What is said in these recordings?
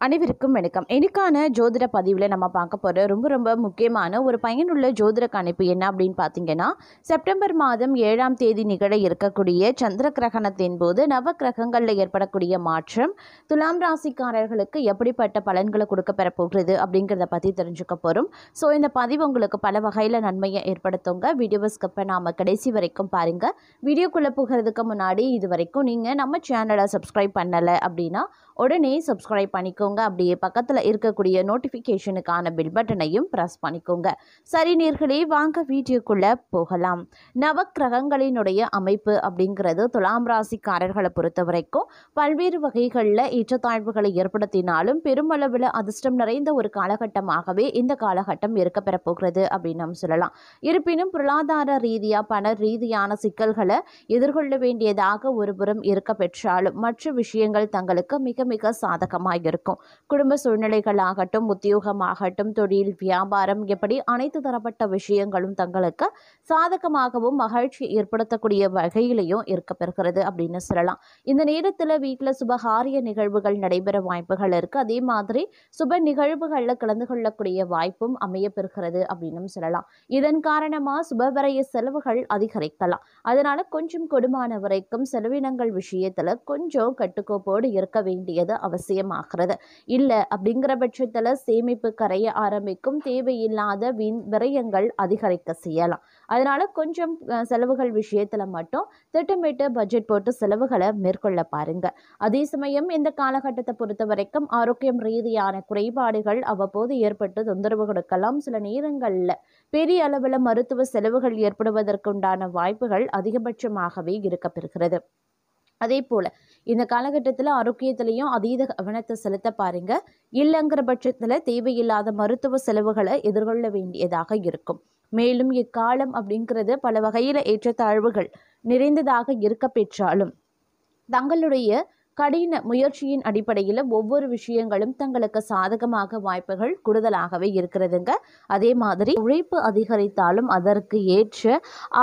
அனைவருக்கும் வணக்கம். இன்னைக்கான ஜோதிட பதிவில் நம்ம பார்க்க போகிற ரொம்ப முக்கியமான ஒரு பயனுள்ள ஜோதிட கணிப்பு என்ன அப்படின்னு பார்த்தீங்கன்னா, செப்டம்பர் மாதம் 7ஆம் தேதி நிகழ இருக்கக்கூடிய சந்திர கிரகணத்தின் போது நவ கிரகங்களில் ஏற்படக்கூடிய மாற்றம் துலாம் ராசிக்காரர்களுக்கு எப்படிப்பட்ட பலன்களை கொடுக்க பெறப்போகிறது அப்படிங்கிறத பற்றி தெரிஞ்சுக்க போகிறோம். ஸோ இந்த பதிவு உங்களுக்கு பல வகையில் நன்மையை ஏற்படுத்துங்க. வீடியோவை ஸ்கிப் பண்ணாமல் கடைசி வரைக்கும் பாருங்கள். வீடியோக்குள்ளே போகிறதுக்கு முன்னாடி இது வரைக்கும் நீங்கள் நம்ம சேனலை சப்ஸ்கிரைப் பண்ணலை அப்படின்னா உடனே சப்ஸ்கிரைப் பண்ணிக்கோங்க. அப்படியே பக்கத்தில் இருக்கக்கூடிய நோட்டிஃபிகேஷனுக்கான பில் பட்டனையும் ப்ரெஸ் பண்ணிக்கோங்க. சரி நேர்களே, வாங்க வீடியோக்குள்ளே போகலாம். நவக்கிரகங்களினுடைய அமைப்பு அப்படிங்கிறது துலாம் ராசிக்காரர்களை பொறுத்த வரைக்கும் பல்வேறு வகைகளில் ஏற்றத்தாழ்வுகளை ஏற்படுத்தினாலும் பெருமளவில் அதிர்ஷ்டம் நிறைந்த ஒரு காலகட்டமாகவே இந்த காலகட்டம் இருக்க பெறப்போகிறது அப்படின்னு நம்ம சொல்லலாம். இருப்பினும் பொருளாதார ரீதியாக பண ரீதியான சிக்கல்களை எதிர்கொள்ள வேண்டியதாக ஒருபுறம் இருக்க பெற்றாலும் மற்ற விஷயங்கள் தங்களுக்கு மிக சாதகமாக இருக்கும். குடும்ப சூழ்நிலைகளாகட்டும், உத்தியோகமாகட்டும், தொழில், வியாபாரம், எப்படி அனைத்து தரப்பட்ட விஷயங்களும் தங்களுக்கு சாதகமாகவும் மகிழ்ச்சி ஏற்படுத்தக்கூடிய வகையிலையும் இருக்க பெறுகிறது அப்படின்னு சொல்லலாம். இந்த நேரத்தில் வீட்டில் சுபகாரிய நிகழ்வுகள் நடைபெற வாய்ப்புகள் இருக்கு. அதே மாதிரி சுப நிகழ்வுகளில் கலந்து கொள்ளக்கூடிய வாய்ப்பும் அமைய பெறுகிறது அப்படின்னு சொல்லலாம். இதன் காரணமாக சுபவரைய செலவுகள் அதிகரிக்கலாம். அதனால கொஞ்சம் கொடுமான வரைக்கும் செலவினங்கள் விஷயத்துல கொஞ்சம் கட்டுக்கோப்போடு இருக்க வேண்டியது அவசியமாகிறது. இல்லை அப்படிங்கிற பட்சத்தில் சேமிப்பு கரைய ஆரம்பிக்கும். தேவையில்லாத வீண் விரயங்கள் அதிகரிக்க செய்யலாம். அதனால கொஞ்சம் செலவுகள் விஷயத்துல மட்டும் திட்டமிட்டு பட்ஜெட் போட்டு செலவுகளை மேற்கொள்ள பாருங்க. அதே சமயம் இந்த காலகட்டத்தை பொறுத்த வரைக்கும் ஆரோக்கியம் ரீதியான குறைபாடுகள் அவ்வப்போது ஏற்பட்டு தொந்தரவு கொடுக்கலாம். சில நேரங்களில் பெரிய அளவில் மருத்துவ செலவுகள் ஏற்படுவதற்குண்டான வாய்ப்புகள் அதிகபட்சமாகவே இருக்க பெறுகிறது. அதே போல் இந்த காலகட்டத்தில் ஆரோக்கியத்திலையும் அதீத கவனத்தை செலுத்த பாருங்க. இல்லைங்கிற பட்சத்தில் தேவையில்லாத மருத்துவ செலவுகளை எதிர்கொள்ள வேண்டியதாக இருக்கும். மேலும் இக்காலம் அப்படிங்கிறது பல வகையில் ஏற்றத்தாழ்வுகள் நிறைந்ததாக இருக்க பெற்றாலும் தங்களுடைய கடின முயற்சியின் அடிப்படையில் ஒவ்வொரு விஷயங்களும் தங்களுக்கு சாதகமாக வாய்ப்புகள் கூடுதலாகவே இருக்கிறதுங்க. அதே மாதிரி உழைப்பு அதிகரித்தாலும் அதற்கு ஏற்ற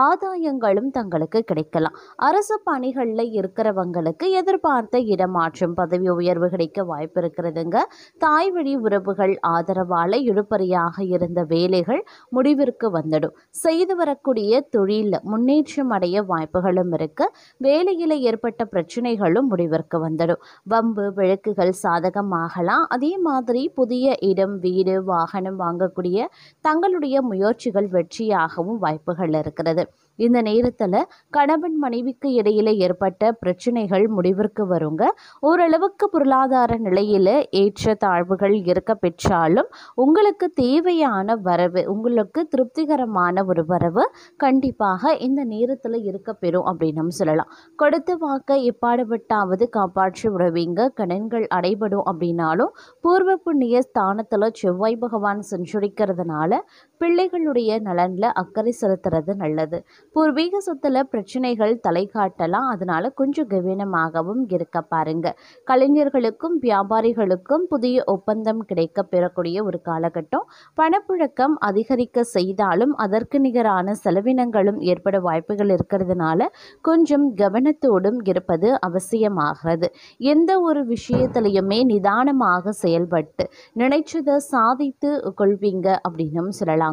ஆதாயங்களும் தங்களுக்கு கிடைக்கலாம். அரசு பணிகளில் இருக்கிறவங்களுக்கு எதிர்பார்த்த இடமாற்றம், பதவி உயர்வு கிடைக்க வாய்ப்பு இருக்கிறதுங்க. தாய் வழி உறவுகள் ஆதரவால இழுபறியாக இருந்த வேலைகள் முடிவிற்கு வந்துடும். செய்து வரக்கூடிய தொழில் முன்னேற்றம் அடைய வாய்ப்புகளும் இருக்கு. வேலையில் ஏற்பட்ட பிரச்சனைகளும் முடிவிற்கு வந்துடும். வம்பு வழக்குகள் சாதகமாகலாம். அதே மாதிரி புதிய இடம், வீடு, வாகனம் வாங்கக்கூடிய தங்களுடைய முயற்சிகள் வெற்றியாகவும் வாய்ப்புகள் இருக்கிறது. இந்த நேரத்தில் கணவன் மனைவிக்கு இடையில ஏற்பட்ட பிரச்சனைகள் முடிவிற்கு வருங்க. ஓரளவுக்கு பொருளாதார நிலையில ஏற்ற தாழ்வுகள் இருக்க பெற்றாலும் உங்களுக்கு தேவையான வரவு, உங்களுக்கு திருப்திகரமான ஒரு வரவு கண்டிப்பாக இந்த நேரத்தில் இருக்க பெறும் அப்படின்னு சொல்லலாம். கொடுத்த வாக்கை எப்பாடுபட்டாவது காப்பாற்றி விடுவீங்க. கடன்கள் அடைபடும் அப்படின்னாலும் பூர்வ புண்ணிய ஸ்தானத்தில் செவ்வாய் பகவான் சஞ்சரிக்கிறதுனால பிள்ளைகளுடைய நலன்ல அக்கறை செலுத்துறது நல்லது. பூர்வீக சொத்துல பிரச்சனைகள் தலை காட்டலாம். அதனால கொஞ்சம் கவனமாகவும் இருக்க பாருங்க. கலைஞர்களுக்கும் வியாபாரிகளுக்கும் புதிய ஒப்பந்தம் கிடைக்க பெறக்கூடிய ஒரு காலகட்டம். பணப்புழக்கம் அதிகரிக்க செய்தாலும் அதற்கு நிகரான செலவினங்களும் ஏற்பட வாய்ப்புகள் இருக்கிறதுனால கொஞ்சம் கவனத்தோடும் இருப்பது அவசியமாகிறது. எந்த ஒரு விஷயத்திலையுமே நிதானமாக செயல்பட்டு நினைச்சதை சாதித்து கொள்வீங்க அப்படின்னு சொல்லலாங்க.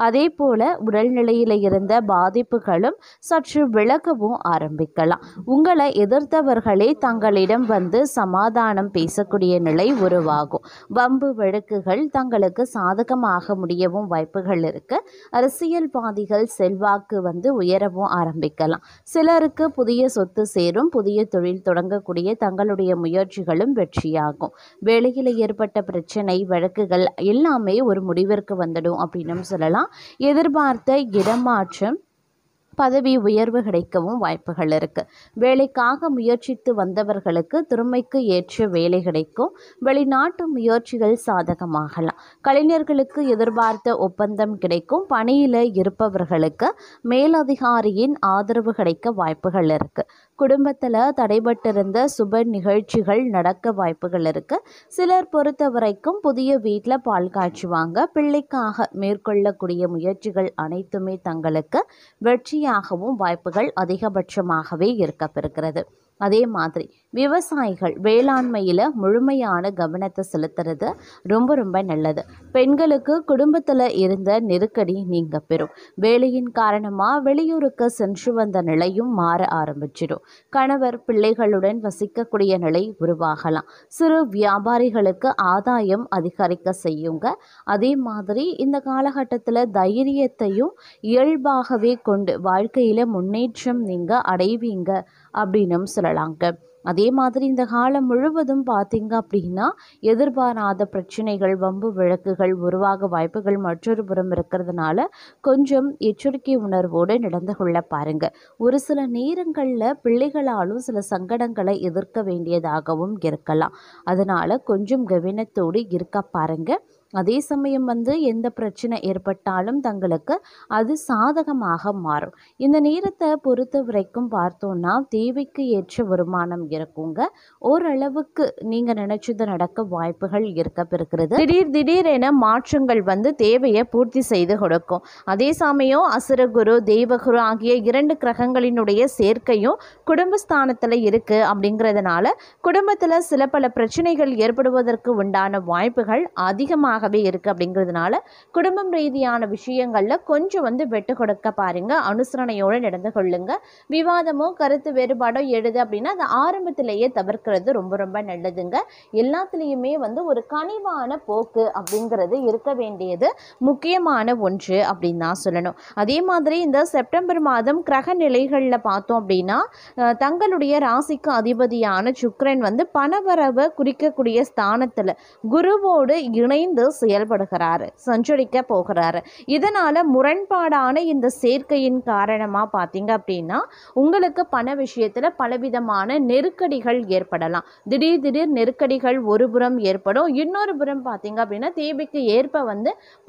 அதே போல உடல்நிலையில இருந்த பாதிப்புகளும் சற்று விலகவும் ஆரம்பிக்கலாம். உங்களை எதிர்த்தவர்களே தங்களிடம் வந்து சமாதானம் பேசக்கூடிய நிலை உருவாகும். வம்பு வழக்குகள் தங்களுக்கு சாதகமாக முடியவும் வாய்ப்புகள் இருக்கு. அரசியல்வாதிகள் செல்வாக்கு உயரவும் ஆரம்பிக்கலாம். சிலருக்கு புதிய சொத்து சேரும். புதிய தொழில் தொடங்கக்கூடிய தங்களுடைய முயற்சிகளும் வெற்றியாகும். வேலையில் ஏற்பட்ட பிரச்சனை வழக்குகள் எல்லாமே ஒரு முடிவிற்கு வந்துடும் அப்படின்னு சொல்லலாம். எதிர்பார்த்த இடமாற்றம், பதவி உயர்வு கிடைக்கவும் வாய்ப்புகள் இருக்கு. வேலைக்காக முயற்சித்து வந்தவர்களுக்கு திறமைக்கு ஏற்ற வேலை கிடைக்கும். வெளிநாட்டு முயற்சிகள் சாதகமாகலாம். கலைஞர்களுக்கு எதிர்பார்த்த ஒப்பந்தம் கிடைக்கும். பணியில இருப்பவர்களுக்கு மேலதிகாரியின் ஆதரவு கிடைக்க வாய்ப்புகள் இருக்கு. குடும்பத்தில் தடைபட்டிருந்த சுப நிகழ்ச்சிகள் நடக்க வாய்ப்புகள் இருக்கு. சிலர் பொறுத்த வரைக்கும் புதிய வீட்டில் பால் காய்ச்சுவாங்க. பிள்ளைக்காக மேற்கொள்ளக்கூடிய முயற்சிகள் அனைத்துமே தங்களுக்கு வெற்றியாகவும் வாய்ப்புகள் அதிகபட்சமாகவே இருக்க பெறுகிறது. அதே மாதிரி விவசாயிகள் வேளாண்மையில் முழுமையான கவனத்தை செலுத்துறது ரொம்ப ரொம்ப நல்லது. பெண்களுக்கு குடும்பத்தில் இருந்த நெருக்கடி நீங்க பெறும். வேலையின் காரணமாக வெளியூருக்கு சென்று வந்த நிலையும் மாற ஆரம்பிச்சிடும். கணவர் பிள்ளைகளுடன் வசிக்கக்கூடிய நிலை உருவாகலாம். சிறு வியாபாரிகளுக்கு ஆதாயம் அதிகரிக்க செய்யுங்க. அதே மாதிரி இந்த காலகட்டத்தில் தைரியத்தையும் இயல்பாகவே கொண்டு வாழ்க்கையில் முன்னேற்றம் நீங்கள் அடைவீங்க அப்படின்னும் சொல்லலாங்க. அதே மாதிரி இந்த காலம் முழுவதும் பார்த்தீங்க அப்படின்னா எதிர்பாராத பிரச்சனைகள், வம்பு வழக்குகள் உருவாக வாய்ப்புகள் மற்றொரு புறம் இருக்கிறதுனால கொஞ்சம் எச்சரிக்கை உணர்வோடு நடந்து கொள்ள பாருங்க. ஒரு சில நேரங்களில் பிள்ளைகளாலும் சில சங்கடங்களை எதிர்க்க வேண்டியதாகவும் இருக்கலாம். அதனால கொஞ்சம் கவனத்தோடு இருக்க பாருங்க. அதே சமயம் எந்த பிரச்சனை ஏற்பட்டாலும் தங்களுக்கு அது சாதகமாக மாறும். இந்த நேரத்தை பொறுத்த வரைக்கும் பார்த்தோன்னா தேவைக்கு ஏற்ற வருமானம் இருக்குங்க. ஓரளவுக்கு நீங்கள் நினைச்சது நடக்க வாய்ப்புகள் இருக்கப்பெறுகிறது. திடீரென மாற்றங்கள் தேவையை பூர்த்தி செய்து கொடுக்கும். அதே சமயம் அசுரகுரு தெய்வகுரு ஆகிய 2 கிரகங்களினுடைய சேர்க்கையும் குடும்பஸ்தானத்தில் இருக்குது. அப்படிங்கிறதுனால குடும்பத்தில் சில பல பிரச்சனைகள் ஏற்படுவதற்கு உண்டான வாய்ப்புகள் அதிகமாக இருக்கு. அப்படிங்கிறதுனால குடும்பம் ரீதியான விஷயங்கள்ல கொஞ்சம் வெட்டு கொடுக்க பாருங்க. அனுசரணையோடு நடந்து கொள்ளுங்க. விவாதமோ கருத்து வேறுபாடோ எழுது அப்படின்னா அது ஆரம்பத்திலேயே தவிர்க்கிறது ரொம்ப ரொம்ப நல்லதுங்க. எல்லாத்துலேயுமே ஒரு கனிவான போக்கு அப்படிங்கிறது இருக்க வேண்டியது முக்கியமான ஒன்று அப்படின்னு தான் சொல்லணும். அதே மாதிரி இந்த செப்டம்பர் மாதம் கிரக நிலைகளில் பார்த்தோம் அப்படின்னா தங்களுடைய ராசிக்கு அதிபதியான சுக்கிரன் பணவரவை குறிக்கக்கூடிய ஸ்தானத்தில் குருவோடு இணைந்து செயல்படுகிறாரு, சஞ்சரிக்க போகிறாரு. இதனால முரண்பாடான இந்த சேர்க்கையின் காரணமா பார்த்தீங்க அப்படின்னா உங்களுக்கு பண விஷயத்துல பலவிதமான நெருக்கடிகள் ஏற்படலாம். திடீர் நெருக்கடிகள் ஒரு புறம் ஏற்படும், இன்னொரு புறம் பார்த்தீங்க அப்படின்னா தேவைக்கு ஏற்ப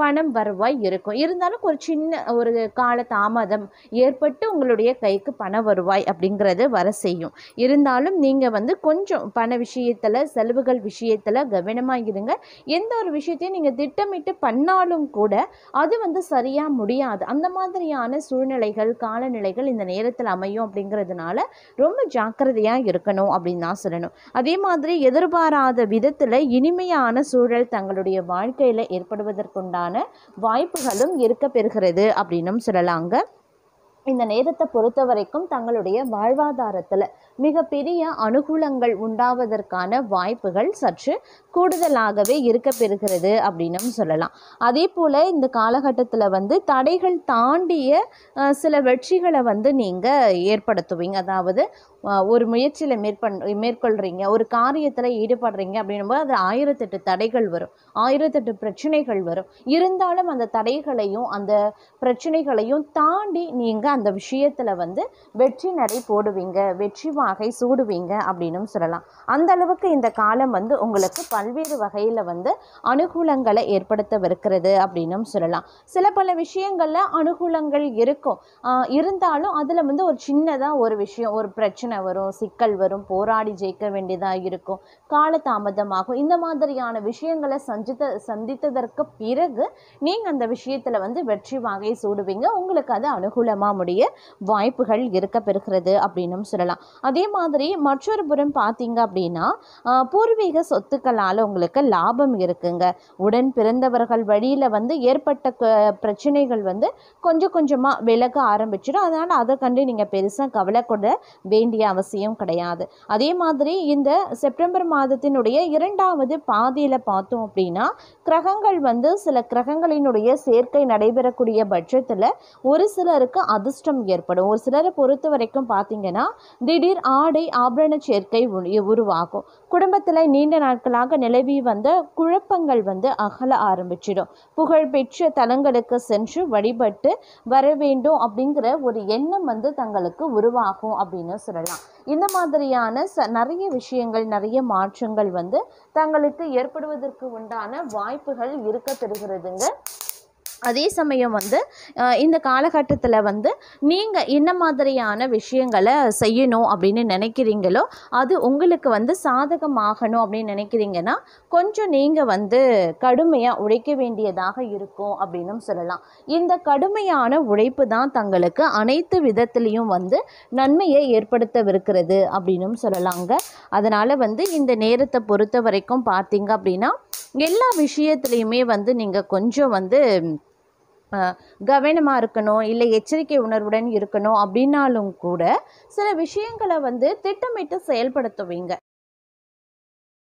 பணம் வருவாய் இருக்கும். இருந்தாலும் ஒரு சின்ன ஒரு கால தாமதம் ஏற்பட்டு உங்களுடைய கைக்கு பண வருவாய் அப்படிங்கிறது வர செய்யும். இருந்தாலும் நீங்க கொஞ்சம் பண விஷயத்துல செலவுகள் விஷயத்துல கவனமா இருங்க. எந்த ஒரு விஷயத்தையும் நீங்கள் திட்டமிட்டு பண்ணாலும் கூட அது சரியா முடியாது. அந்த மாதிரியான சூழ்நிலைகள் காலநிலைகள் இந்த நேரத்தில் அமையும். அப்படிங்கிறதுனால ரொம்ப ஜாக்கிரதையாக இருக்கணும் அப்படின்னு தான் சொல்லணும். அதே மாதிரி எதிர்பாராத விதத்தில் இனிமையான சூழல் தங்களுடைய வாழ்க்கையில் ஏற்படுவதற்குண்டான வாய்ப்புகளும் இருக்க பெறுகிறது அப்படின்னும் சொல்லலாங்க. இந்த நேரத்தை பொறுத்த வரைக்கும் தங்களுடைய வாழ்வாதாரத்தில் மிகப்பெரிய அனுகூலங்கள் உண்டாவதற்கான வாய்ப்புகள் சற்று கூடுதலாகவே இருக்க பெறுகிறது அப்படின்னும் சொல்லலாம். அதே போல் இந்த காலகட்டத்தில் தடைகள் தாண்டிய சில வெற்றிகளை நீங்கள் ஏற்படுத்துவீங்க. அதாவது ஒரு முயற்சியில் மேற்கொள்கிறீங்க, ஒரு காரியத்தில் ஈடுபடுறீங்க அப்படின்னும்போது அது 1008 தடைகள் வரும், 1008 பிரச்சனைகள் வரும். இருந்தாலும் அந்த தடைகளையும் அந்த பிரச்சனைகளையும் தாண்டி நீங்கள் அந்த விஷயத்தில் வெற்றி நடை போடுவீங்க, வெற்றி வாகை சூடுவீங்க அப்படின்னும் சொல்லலாம். அந்த அளவுக்கு இந்த காலம் உங்களுக்கு பல்வேறு வகையில் அனுகூலங்களை ஏற்படுத்தவிருக்கிறது அப்படின்னும் சொல்லலாம். சில பல விஷயங்களில் அனுகூலங்கள் இருக்கும், இருந்தாலும் அதில் ஒரு சின்னதாக ஒரு விஷயம், ஒரு பிரச்சனை வரும், சிக்கல் வரும், போராடி ஜெயிக்க வேண்டியதாக இருக்கும், காலதாமதமாகும். இந்த மாதிரியான விஷயங்களை சந்தித்ததற்கு பிறகு நீங்கள் அந்த விஷயத்தில் வெற்றி வாகை சூடுவீங்க. உங்களுக்கு அது அனுகூலமாக முடிய வாய்ப்புகள் இருக்க பெறுகிறது அப்படின்னும் சொல்லலாம். அதே மாதிரி மற்றொரு புறம் பார்த்தீங்க அப்படின்னா பூர்வீக சொத்துக்களால் உங்களுக்கு லாபம் இருக்குங்க. உடன் பிறந்தவர்கள் வழியில் ஏற்பட்ட பிரச்சனைகள் கொஞ்சம் கொஞ்சமாக விலக ஆரம்பிச்சிடும். அதனால் அதை கண்டு நீங்கள் பெருசாக கவலை கொள்ள வேண்டிய அவசியம் கிடையாது. அதே மாதிரி இந்த செப்டம்பர் மாதத்தினுடைய 2வது பாதியில் பார்த்தோம் அப்படின்னா கிரகங்கள் சில கிரகங்களினுடைய சேர்க்கை நடைபெறக்கூடிய பட்சத்தில் ஒரு சிலருக்கு அதிர்ஷ்டம் ஏற்படும். ஒரு சிலரை பொறுத்த வரைக்கும் பார்த்தீங்கன்னா திடீர் ஆடை ஆபரண சேர்க்கை உருவாகும். குடும்பத்தில் நீண்ட நாட்களாக நிலவி வந்த குழப்பங்கள் அகல ஆரம்பிச்சிடும். புகழ்பெற்ற தலங்களுக்கு சென்று வழிபட்டு வர வேண்டும் அப்படிங்கிற ஒரு எண்ணம் தங்களுக்கு உருவாகும் அப்படின்னு சொல்லலாம். இந்த மாதிரியான நிறைய விஷயங்கள், நிறைய மாற்றங்கள் தங்களுக்கு ஏற்படுவதற்கு உண்டான வாய்ப்புகள் இருக்க பெறுகிறதுங்க. அதே சமயம் வந்து இந்த காலகட்டத்தில் வந்து நீங்கள் என்ன மாதிரியான விஷயங்களை செய்யணும் அப்படின்னு நினைக்கிறீங்களோ அது உங்களுக்கு வந்து சாதகமாகணும் அப்படின்னு நினைக்கிறீங்கன்னா கொஞ்சம் நீங்கள் வந்து கடுமையாக உழைக்க வேண்டியதாக இருக்கும் அப்படின்னும் சொல்லலாம். இந்த கடுமையான உழைப்பு தான் தங்களுக்கு அனைத்து விதத்திலையும் வந்து நன்மையை ஏற்படுத்தவிருக்கிறது அப்படின்னும் சொல்லலாங்க. அதனால் வந்து இந்த நேரத்தை பொறுத்த வரைக்கும் பார்த்தீங்க அப்படின்னா எல்லா விஷயத்துலையுமே வந்து நீங்கள் கொஞ்சம் வந்து கவனமாக இருக்கணும், இல்லை எச்சரிக்கை உணர்வுடன் இருக்கணும் அப்படின்னாலும் கூட சில விஷயங்களை வந்து திட்டமிட்டு செயல்படுத்துவீங்க.